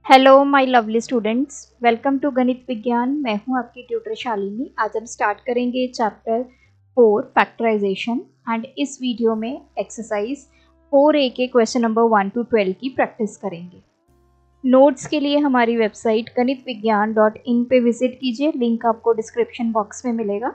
Hello my lovely students, welcome to Ganit Vigyan. मैं हूं आपकी ट्यूटर शालिनी। आज हम स्टार्ट करेंगे चैप्टर 4 फैक्टराइजेशन एंड इस वीडियो में एक्सरसाइज 4A के क्वेश्चन नंबर 1 to 12 की प्रैक्टिस करेंगे। नोट्स के लिए हमारी वेबसाइट ganitviggyan.in पे विजिट कीजिए, लिंक आपको डिस्क्रिप्शन बॉक्स में मिलेगा।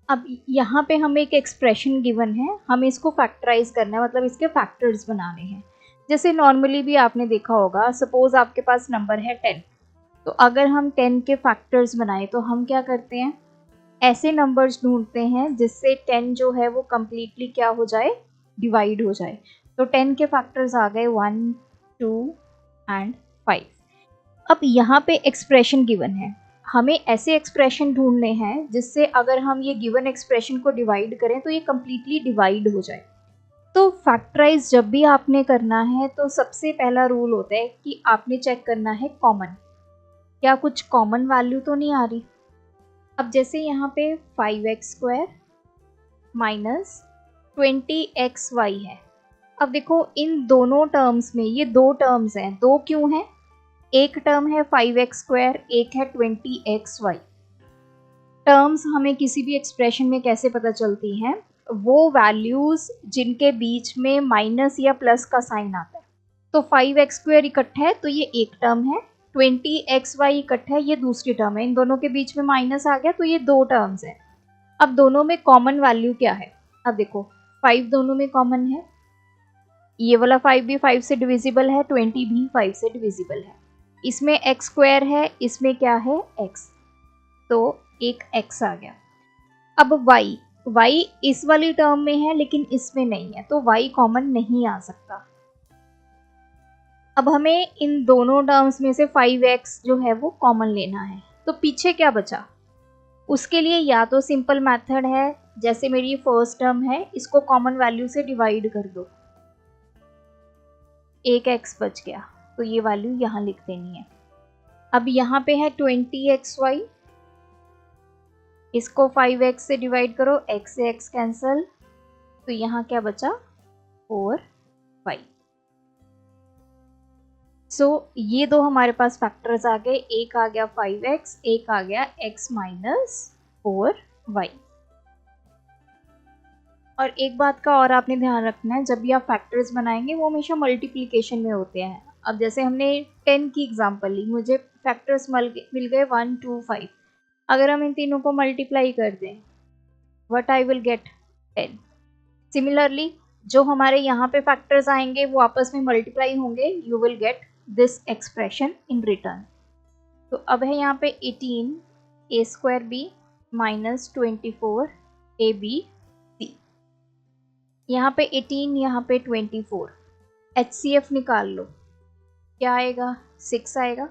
अब यहाँ पे हमें एक एक्सप्रेशन गिवन है, हमें इसको फैक्टराइज करना है, मतलब इसके फैक्टर्स बनाने हैं। जैसे नॉर्मली भी आपने देखा होगा, सपोज आपके पास नंबर है 10, तो अगर हम 10 के फैक्टर्स बनाएं तो हम क्या करते हैं, ऐसे नंबर्स ढूंढते हैं जिससे 10 जो है वो कम्प्लीटली क्या हो जाए, डिवाइड हो जाए। तो 10 के फैक्टर्स आ गए 1, 2 एंड 5। अब यहाँ पे एक्सप्रेशन गिवन है, हमें ऐसे एक्सप्रेशन ढूंढने हैं जिससे अगर हम ये गिवन एक्सप्रेशन को डिवाइड करें तो ये कम्प्लीटली डिवाइड हो जाए। तो फैक्टराइज जब भी आपने करना है तो सबसे पहला रूल होता है कि आपने चेक करना है कॉमन, क्या कुछ कॉमन वैल्यू तो नहीं आ रही। अब जैसे यहाँ पे 5x² माइनस 20xy है। अब देखो इन दोनों टर्म्स में, ये दो टर्म्स हैं, दो क्यों हैं, एक टर्म है 5x², एक है 20xy। टर्म्स हमें किसी भी एक्सप्रेशन में कैसे पता चलती हैं, वो वैल्यूज जिनके बीच में माइनस या प्लस का साइन आता है। तो 5x² इकट्ठा है तो ये एक टर्म है, 20xy इकट्ठा है ये दूसरी टर्म है, इन दोनों के बीच में माइनस आ गया तो ये दो टर्म्स हैं। अब दोनों में कॉमन वैल्यू क्या है, अब देखो 5 दोनों में कॉमन है, ये वाला 5 भी 5 से डिविजिबल है, 20 भी 5 से डिविजिबल है। इसमें x² है, इसमें क्या है x, तो एक x आ गया। अब y इस वाली टर्म में है लेकिन इसमें नहीं है, तो y कॉमन नहीं आ सकता। अब हमें इन दोनों टर्म्स में से 5x जो है वो कॉमन लेना है, तो पीछे क्या बचा, उसके लिए या तो सिंपल मेथड है, जैसे मेरी फर्स्ट टर्म है इसको कॉमन वैल्यू से डिवाइड कर दो, एक x बच गया, तो ये वैल्यू यहाँ लिख देनी है। अब यहाँ पे है 20xy, इसको 5x से डिवाइड करो, x से x कैंसल, तो यहाँ क्या बचा 4y। सो ये दो हमारे पास फैक्टर्स आ गए, एक आ गया 5x, एक आ गया x माइनस 4y। और एक बात का और आपने ध्यान रखना है, जब भी आप फैक्टर्स बनाएंगे वो हमेशा मल्टीप्लिकेशन में होते हैं। अब जैसे हमने 10 की एग्जांपल ली, मुझे फैक्टर्स मिल गए 1, 2, 5। अगर हम इन तीनों को मल्टीप्लाई कर दें, what I will get 10। Similarly जो हमारे यहाँ पे फैक्टर्स आएंगे वो आपस में मल्टीप्लाई होंगे, you will get this expression in return. तो अब है यहाँ पे 18a² माइनस 24ab, यहाँ पे 18, यहाँ पे 24, HCF निकाल लो, क्या आएगा 6 आएगा।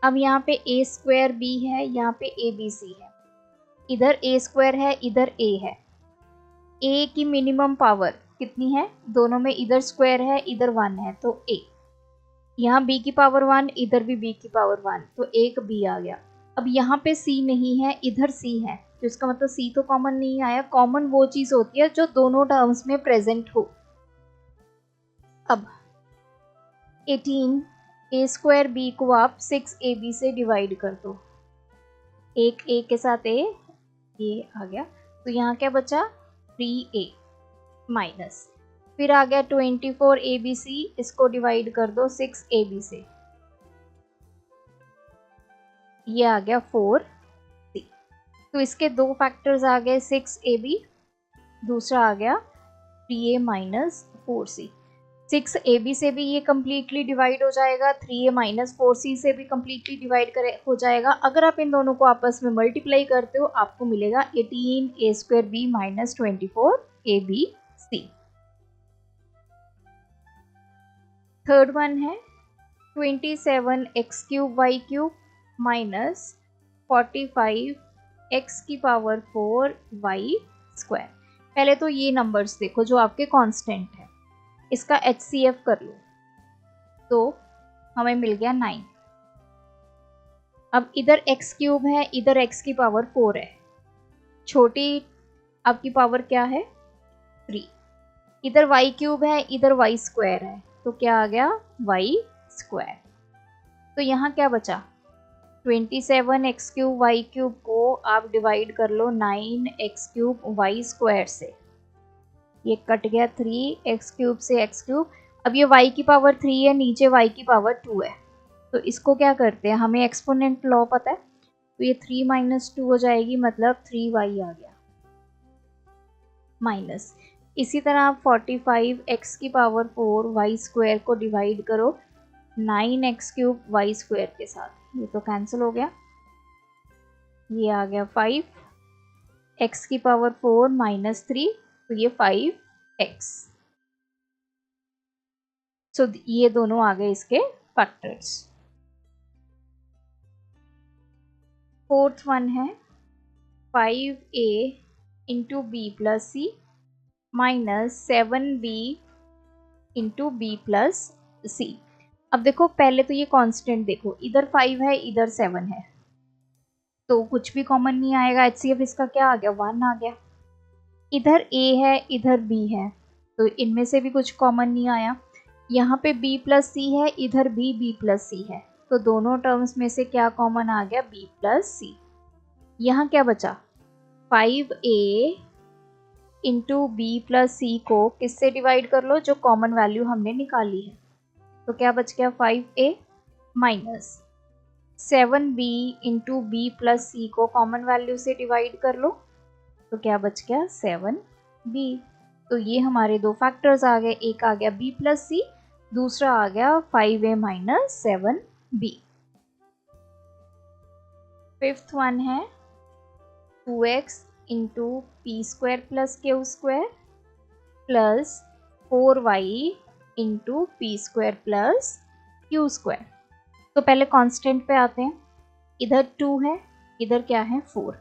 अब यहाँ पे a²b है, यहाँ पे abc है, इधर a² है, इधर a है। a की मिनिमम पावर कितनी है, दोनों में इधर स्क्वायर है, इधर 1 है, तो a। यहाँ b की पावर 1, इधर भी b की पावर 1, तो एक b आ गया। अब यहाँ पे c नहीं है, इधर c है, तो इसका मतलब c तो कॉमन नहीं आया। कॉमन वो चीज होती है जो दोनों टर्म्स में प्रेजेंट हो। अब 18a²b को आप 6ab से डिवाइड कर दो, एक a के साथ a, ये आ गया, तो यहाँ क्या बचा 3a माइनस, फिर आ गया 24abc, इसको डिवाइड कर दो 6ab से, ये आ गया 4c। तो इसके दो फैक्टर्स आ गए 6ab, दूसरा आ गया 3a माइनस 4c। 6ab से भी ये कम्प्लीटली डिवाइड हो जाएगा, 3a माइनस 4c से भी कम्प्लीटली डिवाइड हो जाएगा। अगर आप इन दोनों को आपस में मल्टीप्लाई करते हो आपको मिलेगा 18a²b minus 24abc। Third one है 27x³ माइनस 45x की पावर 4y²। पहले तो ये नंबर्स देखो जो आपके कांस्टेंट है, इसका HCF कर लो, तो हमें मिल गया 9। अब इधर x³ है, इधर x की पावर 4 है, छोटी आपकी पावर क्या है 3, इधर वाई क्यूब है, इधर वाई स्क्वायर है, तो क्या आ गया वाई स्क्वायर। तो यहाँ क्या बचा 27 एक्स क्यूब वाई क्यूब को आप डिवाइड कर लो 9 एक्स क्यूब वाई स्क्वायर से, ये कट गया 3 एक्स क्यूब से एक्स क्यूब। अब ये y की पावर 3 है, नीचे y की पावर 2 है, तो इसको क्या करते हैं, हमें एक्सपोनेंट लॉ पता है, तो ये 3 माइनस 2 हो जाएगी, मतलब 3y आ गया माइनस। इसी तरह आप 45 x की पावर 4 वाई स्क्वायर को डिवाइड करो 9 एक्स क्यूब वाई स्क्वायर के साथ, ये तो कैंसिल हो गया, ये आ गया 5 x की पावर 4 माइनस 3, तो ये 5x। सो ये दोनों आ गए इसके फैक्टर्स। फोर्थ वन है 5a into B plus C minus 7b into B plus C. अब देखो पहले तो ये कांस्टेंट देखो, इधर 5 है इधर 7 है, तो कुछ भी कॉमन नहीं आएगा, HCF इसका क्या आ गया 1 आ गया। इधर a है इधर b है, तो इनमें से भी कुछ कॉमन नहीं आया। यहाँ पे b प्लस सी है, इधर भी b प्लस सी है, तो दोनों टर्म्स में से क्या कॉमन आ गया b प्लस सी। यहाँ क्या बचा 5a into B plus C को किससे डिवाइड कर लो, जो कॉमन वैल्यू हमने निकाली है, तो क्या बच गया 5a minus 7b into B plus C को कॉमन वैल्यू से डिवाइड कर लो, तो क्या बच गया 7b। तो ये हमारे दो फैक्टर्स आ गए, एक आ गया b प्लस सी, दूसरा आ गया 5a minus 7b। Fifth one है 2x into P square plus Q square plus 4y into P square plus Q square. तो पहले कांस्टेंट पे आते हैं, इधर 2 है इधर क्या है 4,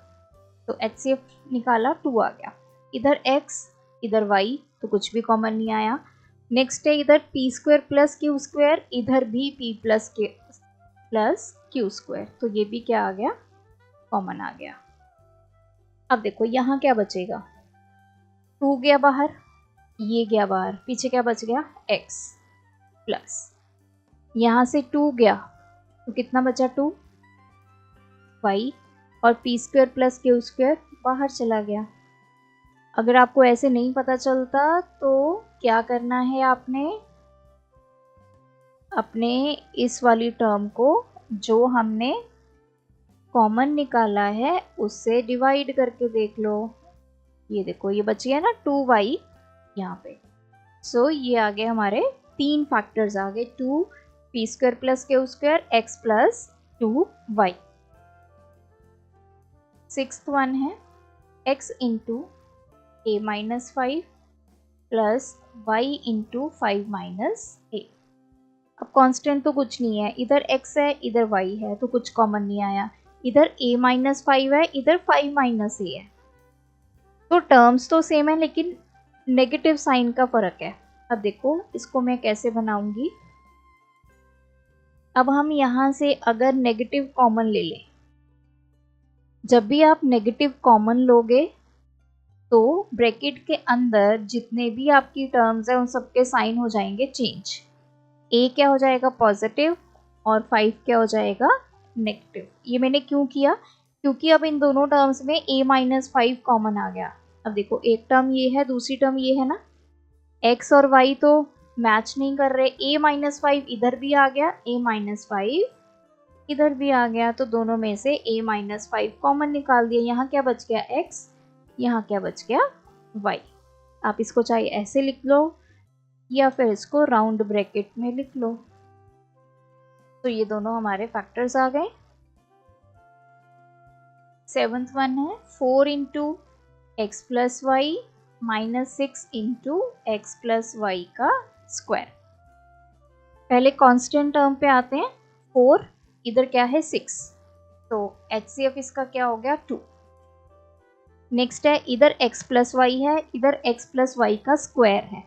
तो HCF निकाला 2 आ गया, इधर x इधर y, तो कुछ भी कॉमन नहीं आया। नेक्स्ट है इधर P square plus Q square, इधर भी p प्लस क्यू स्क्वायर, तो ये भी क्या आ गया कॉमन आ गया। अब देखो यहाँ क्या बचेगा 2 गया बाहर, ये गया बाहर, पीछे क्या बच गया x प्लस यहाँ से 2 गया तो कितना बचा 2 y, और P square plus Q square बाहर चला गया। अगर आपको ऐसे नहीं पता चलता तो क्या करना है, आपने अपने इस वाली टर्म को जो हमने कॉमन निकाला है उससे डिवाइड करके देख लो। ये देखो ये बच गया ना 2y यहाँ पे, सो ये आ गए हमारे 3 फैक्टर्स आ गए, 2 P square plus Q square x plus 2y। Sixth one है x into a minus 5 plus y into 5 minus a। अब कांस्टेंट तो कुछ नहीं है, इधर x है इधर y है, तो कुछ कॉमन नहीं आया, इधर a माइनस 5 है इधर 5 माइनस a है, तो टर्म्स तो सेम है लेकिन नेगेटिव साइन का फर्क है। अब देखो इसको मैं कैसे बनाऊंगी, अब हम यहाँ से अगर नेगेटिव कॉमन ले लें, जब भी आप नेगेटिव कॉमन लोगे तो ब्रैकेट के अंदर जितने भी आपकी टर्म्स हैं उन सबके साइन हो जाएंगे चेंज, a क्या हो जाएगा पॉजिटिव और 5 क्या हो जाएगा नेगेटिव। ये मैंने क्यों किया, क्योंकि अब इन दोनों टर्म्स में a माइनस 5 कॉमन आ गया। अब देखो एक टर्म ये है दूसरी टर्म ये है ना, x और y तो मैच नहीं कर रहे, a माइनस 5 इधर भी आ गया a माइनस 5 इधर भी आ गया, तो दोनों में से a माइनस 5 कॉमन निकाल दिया, यहाँ क्या बच गया x, यहाँ क्या बच गया y। आप इसको चाहे ऐसे लिख लो या फिर इसको राउंड ब्रैकेट में लिख लो। तो ये दोनों हमारे फैक्टर्स आ गए। सेवंथ वन है 4 into x plus y minus 6 into x plus Y का स्क्वायर। पहले कांस्टेंट टर्म पे आते हैं, 4 इधर क्या है 6, तो HCF इसका क्या हो गया 2। नेक्स्ट है इधर x प्लस वाई है इधर x प्लस वाई का स्क्वायर है,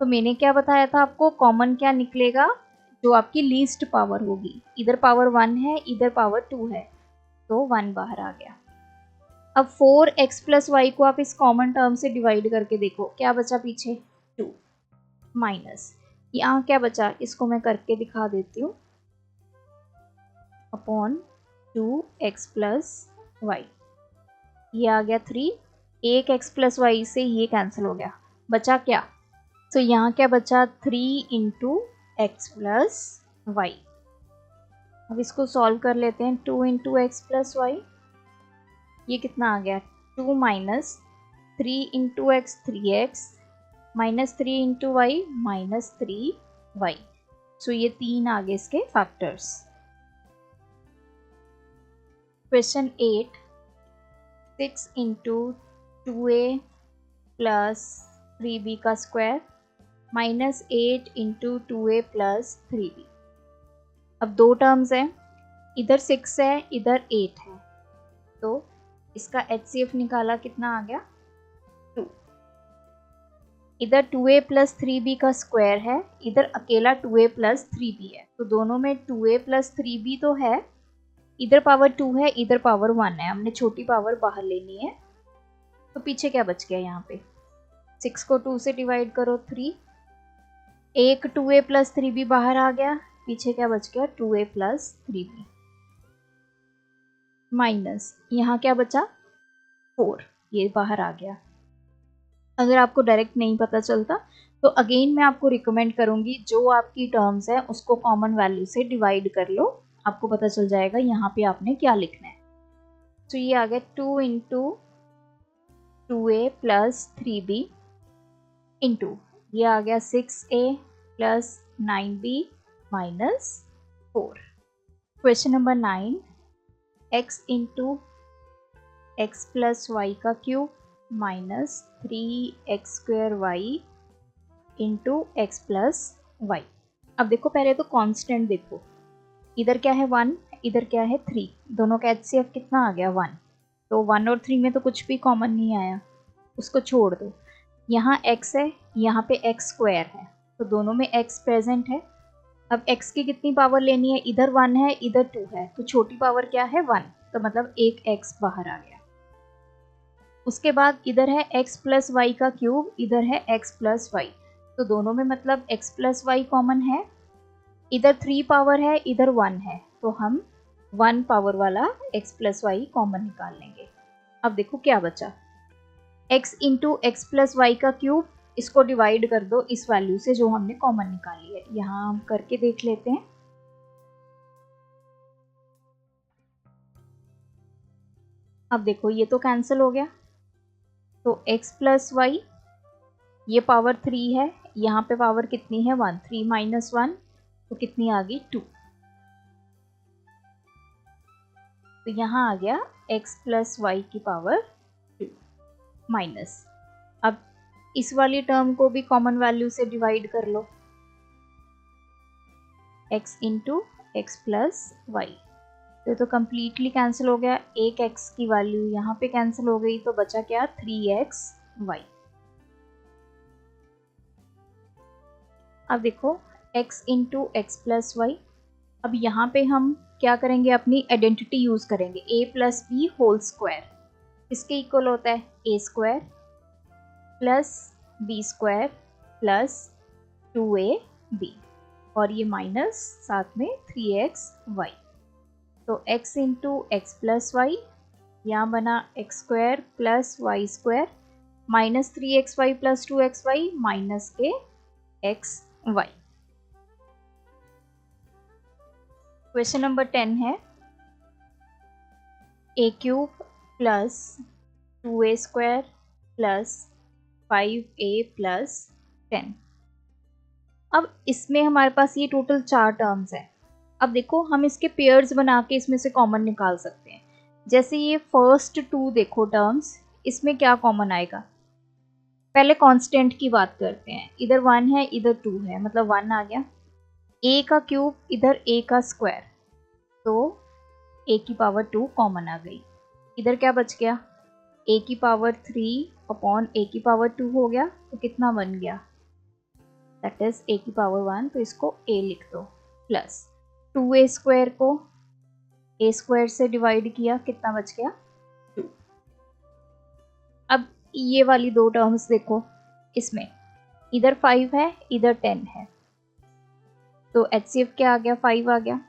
तो मैंने क्या बताया था आपको कॉमन क्या निकलेगा, जो आपकी लीस्ट पावर होगी, इधर पावर 1 है इधर पावर 2 है, तो 1 बाहर आ गया। अब 4x प्लस वाई को आप इस कॉमन टर्म से डिवाइड करके देखो क्या बचा पीछे 2 माइनस यहाँ क्या बचा, इसको मैं करके दिखा देती हूँ, अपॉन 2x प्लस वाई, ये आ गया 3, एक x प्लस वाई से ये कैंसिल हो गया, बचा क्या, तो यहाँ क्या बचा 3 इंटू एक्स प्लस वाई। अब इसको सॉल्व कर लेते हैं, 2 इंटू एक्स प्लस वाई, ये कितना आ गया 2 minus 3 into x 3x minus 3 into y minus 3y, so ये 3 आ गए इसके factors. Question 8, 6 into 2a plus 3b का square minus 8 into 2a plus 3b। अब दो टर्म्स हैं, इधर 6 है इधर 8 है, तो इसका HCF निकाला, कितना आ गया 2। इधर 2a प्लस 3b का स्क्वायर है, इधर अकेला 2a प्लस 3b है, तो दोनों में 2a प्लस 3b तो है, इधर पावर 2 है इधर पावर 1 है, हमने छोटी पावर बाहर लेनी है, तो पीछे क्या बच गया, यहाँ पे 6 को 2 से डिवाइड करो 3, एक 2a प्लस 3b बाहर आ गया, पीछे क्या बच गया 2a प्लस 3b माइनस यहाँ क्या बचा 4, ये बाहर आ गया। अगर आपको डायरेक्ट नहीं पता चलता तो अगेन मैं आपको रिकमेंड करूंगी, जो आपकी टर्म्स है उसको कॉमन वैल्यू से डिवाइड कर लो, आपको पता चल जाएगा यहाँ पे आपने क्या लिखना है। तो ये आ गया 2 into 2a plus 3b into ये आ गया 6a plus 9b minus 4। Question number 9, x into x plus Y का cube minus 3x square Y into x plus Y. अब देखो पहले तो कांस्टेंट देखो, इधर क्या है 1 इधर क्या है 3, दोनों का HCF कितना आ गया 1, तो 1 और 3 में तो कुछ भी कॉमन नहीं आया, उसको छोड़ दो। यहाँ x है यहाँ पे x स्क्वायर है, तो दोनों में x प्रेजेंट है। अब x की कितनी पावर लेनी है, इधर 1 है इधर 2 है, तो छोटी पावर क्या है 1, तो मतलब एक x बाहर आ गया। उसके बाद इधर है x प्लस वाई का क्यूब, इधर है x प्लस वाई, तो दोनों में मतलब x प्लस वाई कॉमन है, इधर 3 पावर है इधर 1 है, तो हम 1 पावर वाला x प्लस वाई कॉमन निकाल लेंगे। अब देखो क्या बचा, x into x plus Y का क्यूब, इसको डिवाइड कर दो इस वैल्यू से जो हमने कॉमन निकाली है, यहाँ हम करके देख लेते हैं। अब देखो ये तो कैंसिल हो गया, तो x प्लस वाई, ये पावर 3 है, यहाँ पे पावर कितनी है 1, 3 माइनस 1, तो कितनी आ गई 2, तो यहाँ आ गया x प्लस वाई की पावर 2 माइनस। अब इस वाली टर्म को भी कॉमन वैल्यू से डिवाइड कर लो, x into x plus y, तो कंप्लीटली कैंसिल हो गया, एक x की वैल्यू यहाँ पे कैंसिल हो गई, तो बचा क्या 3x y। अब देखो x into x plus Y, अब यहाँ पे हम क्या करेंगे, अपनी आइडेंटिटी यूज करेंगे, a plus b whole square, इसके इक्वल होता है a square plus b square plus 2ab, और ये माइनस साथ में 3xy, तो x into x plus y, यहाँ बना x square plus y square minus 3xy plus 2xy minus के xy। क्वेश्चन नंबर 10 है, a cube plus 2a square plus 5a plus 10। अब इसमें हमारे पास ये टोटल 4 टर्म्स हैं। अब देखो हम इसके पेयर्स बना के इसमें से कॉमन निकाल सकते हैं। जैसे ये फर्स्ट 2 देखो टर्म्स, इसमें क्या कॉमन आएगा, पहले कांस्टेंट की बात करते हैं, इधर 1 है इधर 2 है, मतलब 1 आ गया, a का क्यूब इधर a का स्क्वायर, तो a की पावर 2 कॉमन आ गई, इधर क्या बच गया a की पावर 3 अपॉन a की पावर 2 हो गया, तो कितना बन गया, दैट इज a की पावर 1, तो इसको a लिख दो, प्लस 2a स्क्वायर को a स्क्वायर से डिवाइड किया, कितना बच गया 2। अब ये वाली 2 टर्म्स देखो, इसमें इधर 5 है, इधर 10 है, तो HCF क्या आ गया, 5 आ गया।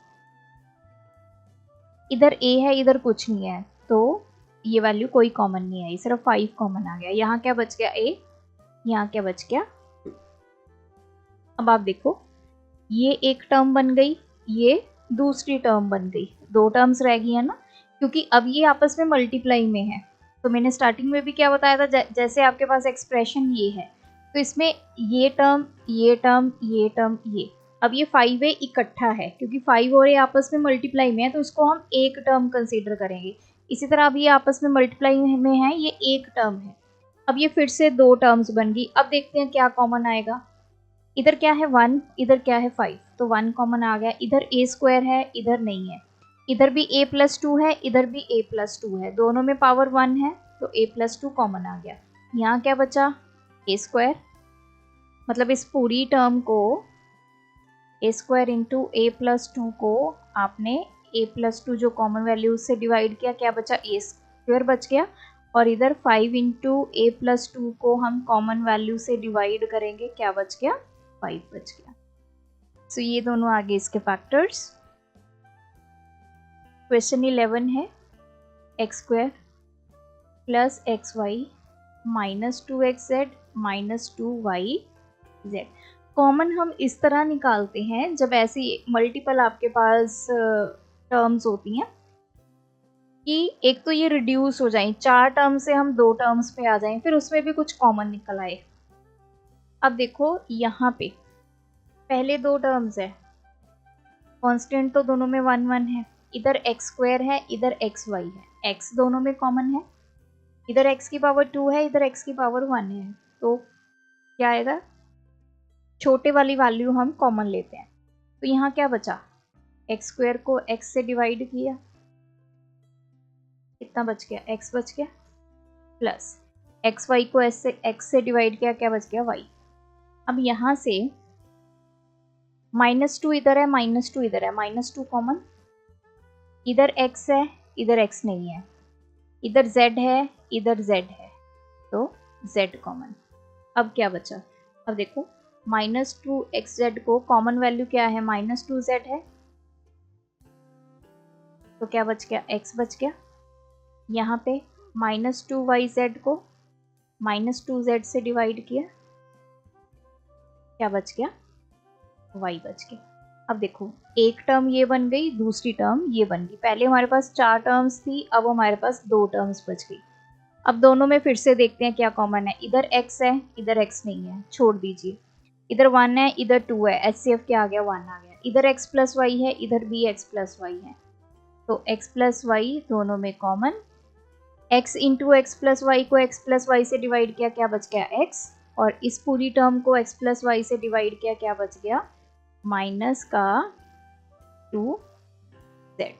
इधर A है, इधर कुछ नहीं है, तो ये वैल्यू कोई कॉमन नहीं आई, सिर्फ 5 कॉमन आ गया। यहाँ क्या बच गया, A, यहाँ क्या बच गया। अब आप देखो, ये एक टर्म बन गई, ये दूसरी टर्म बन गई, 2 टर्म्स रह गई है ना, क्योंकि अब ये आपस में मल्टीप्लाई में है। तो मैंने स्टार्टिंग में भी क्या बताया था, जैसे आपके पास एक्सप्रेशन ये है, तो इसमें ये टर्म, ये टर्म, ये टर्म, ये, अब ये 5 है इकट्ठा है, क्योंकि 5 और ये आपस में मल्टीप्लाई में है, तो इसको हम एक टर्म कंसीडर करेंगे। इसी तरह अब ये आपस में मल्टीप्लाई में है, ये एक टर्म है। अब ये फिर से 2 टर्म्स बन गई। अब देखते हैं क्या कॉमन आएगा। इधर क्या है 1, इधर क्या है 5, तो 1 कॉमन आ गया। इधर a स्क्वायर है, इधर नहीं है। इधर भी a+2 है, इधर भी a+2 है, दोनों में पावर 1 है, तो a+2 कॉमन आ गया। यहाँ क्या बचा, a स्क्वायर, मतलब इस पूरी टर्म को a स्क्वायर इंटू a+2 को आपने a+2 जो कॉमन वैल्यू से डिवाइड किया, क्या बचा, a स्क्वायर बच गया। और इधर 5 इंटू a+2 को हम कॉमन वैल्यू से डिवाइड करेंगे, क्या बच गया, 5 बच गया। सो ये दोनों आगे इसके फैक्टर्स। क्वेश्चन 11 है, x square plus x y minus 2xz minus 2yz। Common हम इस तरह निकालते हैं जब ऐसी मल्टीपल आपके पास टर्म्स होती हैं कि एक तो ये रिड्यूस हो जाए, 4 टर्म से हम 2 टर्म्स पे आ जाएं, फिर उसमें भी कुछ कॉमन निकल आए। अब देखो यहाँ पे पहले 2 टर्म्स है, कांस्टेंट तो दोनों में 1 1 है। इधर एक्स स्क्वायर है, इधर एक्स वाई है, एक्स दोनों में कॉमन है। इधर एक्स की पावर 2 है, इधर एक्स की पावर 1 है, तो क्या आएगा, छोटे वाली वैल्यू हम कॉमन लेते हैं। तो यहाँ क्या बचा, एक्स स्क्वायर को एक्स से डिवाइड किया, कितना बच गया, एक्स बच गया, प्लस एक्स वाई को एक्स से डिवाइड किया, क्या बच गया, वाई। अब यहाँ से -2 इधर है, -2 इधर है, -2 कॉमन। इधर x है, इधर x नहीं है। इधर z है, इधर z है, तो z कॉमन। अब क्या बचा, अब देखो -2xz को कॉमन वैल्यू क्या है, -2z है, तो क्या बच गया, x बच गया। यहाँ पे -2yz को -2z से डिवाइड किया, क्या बच गया, y बच गया। अब देखो एक टर्म ये बन गई, दूसरी टर्म ये बन गई। पहले हमारे पास 4 टर्म्स थी, अब हमारे पास 2 टर्म्स बच गई। अब दोनों में फिर से देखते हैं क्या कॉमन है। इधर x है, इधर x नहीं है, छोड़ दीजिए। इधर 1 है, इधर 2 है, HCF क्या आ गया, 1 आ गया। इधर x प्लस वाई है, इधर भी x प्लस वाई है, तो x प्लस वाई दोनों में common. x into x plus y को x प्लस वाई से डिवाइड किया, क्या बच गया, x, और इस पूरी टर्म को x प्लस वाई से डिवाइड किया, क्या बच गया, माइनस का 2z।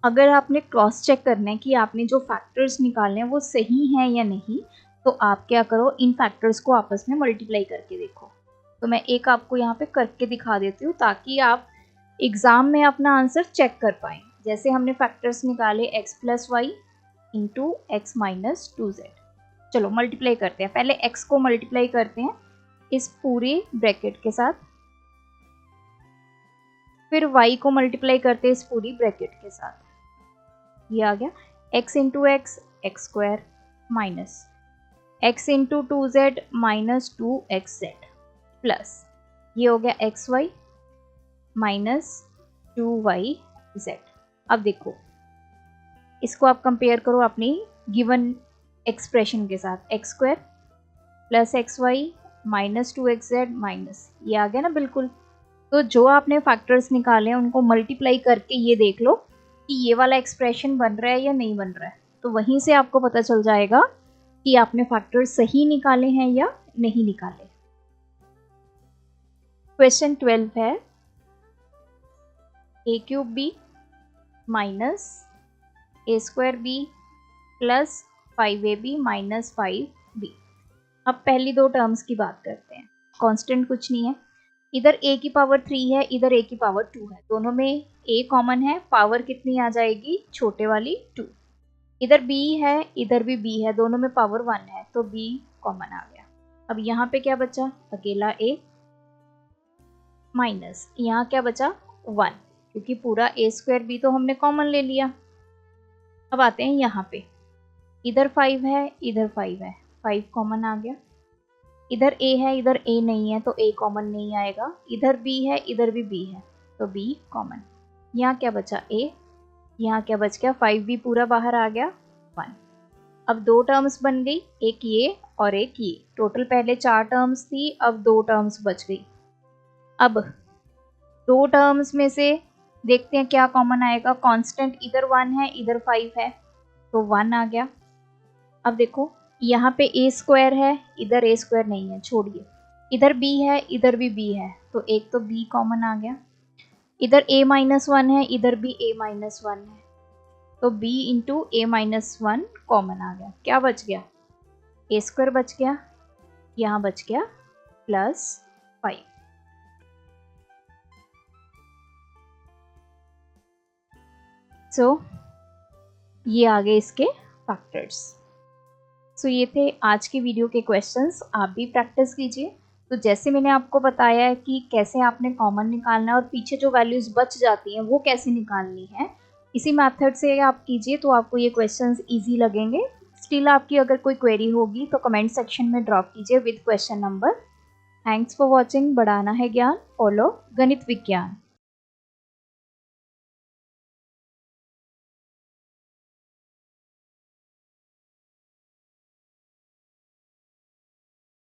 अगर आपने क्रॉस चेक करना है कि आपने जो फैक्टर्स निकालने हैं वो सही हैं या नहीं, तो आप क्या करो, इन फैक्टर्स को आपस में मल्टीप्लाई करके देखो। तो मैं एक आपको यहाँ पे करके दिखा देती हूँ ताकि आप एग्जाम में अपना आंसर चेक कर पाएँ। जैसे हमने फैक्टर्स निकाले x plus y into x minus 2z। चलो मल्टीप्लाई करते हैं, पहले x को मल्टीप्लाई करते हैं इस पूरे ब्रैकेट के साथ, फिर y को मल्टीप्लाई करते हैं इस पूरी ब्रैकेट के साथ। ये आ गया x into x, x square, minus x into 2z minus 2xz, plus ये हो गया एक्स वाई माइनस 2yz। अब देखो इसको आप कंपेयर करो अपनी गिवन एक्सप्रेशन के साथ, x square plus x y minus 2xz minus, ये आ गया ना बिल्कुल। तो जो आपने फैक्टर्स निकाले हैं उनको मल्टीप्लाई करके ये देख लो कि ये वाला एक्सप्रेशन बन रहा है या नहीं बन रहा है, तो वहीं से आपको पता चल जाएगा कि आपने फैक्टर्स सही निकाले हैं या नहीं निकाले। क्वेश्चन 12 है, a cube b minus a square b plus 5ab minus 5b। अब पहली 2 टर्म्स की बात करते हैं। कांस्टेंट कुछ नहीं है, इधर a की पावर 3 है, इधर a की पावर 2 है, दोनों में a कॉमन है, पावर कितनी आ जाएगी, छोटे वाली 2। इधर b है, इधर भी b है, दोनों में पावर 1 है, तो b कॉमन आ गया। अब यहाँ पे क्या बचा, अकेला a माइनस यहाँ क्या बचा 1, क्योंकि पूरा a स्क्वायर b तो हमने कॉमन ले लिया। अब आते हैं यहाँ पे, इधर 5 है, इधर 5 है, 5 कॉमन आ गया। इधर a है, इधर a नहीं है, तो a कॉमन नहीं आएगा। इधर b है, इधर भी b है, तो b कॉमन। यहाँ क्या बचा a, यहाँ क्या बच गया 5 भी पूरा बाहर आ गया 1। अब दो टर्म्स बन गई, एक ये और एक ये, टोटल पहले 4 टर्म्स थी, अब 2 टर्म्स बच गई। अब 2 टर्म्स में से देखते हैं क्या कॉमन आएगा। कांस्टेंट इधर 1 है, इधर 5 है, तो 1 आ गया। अब देखो यहाँ पे a स्क्वायर है, इधर a स्क्वायर नहीं है, छोड़िए। इधर b है, इधर भी b है, तो एक तो b कॉमन आ गया। इधर a माइनस 1 है, इधर भी a माइनस 1 है, तो b into a minus 1 common आ गया। क्या बच गया, a स्क्वायर बच गया, यहाँ बच गया प्लस 5। सो ये आ गए इसके फैक्टर्स। सो ये थे आज की वीडियो के क्वेश्चंस, आप भी प्रैक्टिस कीजिए। तो जैसे मैंने आपको बताया है कि कैसे आपने कॉमन निकालना है और पीछे जो वैल्यूज़ बच जाती हैं वो कैसे निकालनी है, इसी मेथड से आप कीजिए तो आपको ये क्वेश्चंस इजी लगेंगे। स्टिल आपकी अगर कोई क्वेरी होगी तो कमेंट सेक्शन में ड्रॉप कीजिए with question number. Thanks for watching. बढ़ाना है ज्ञान, फॉलो गणित विज्ञान।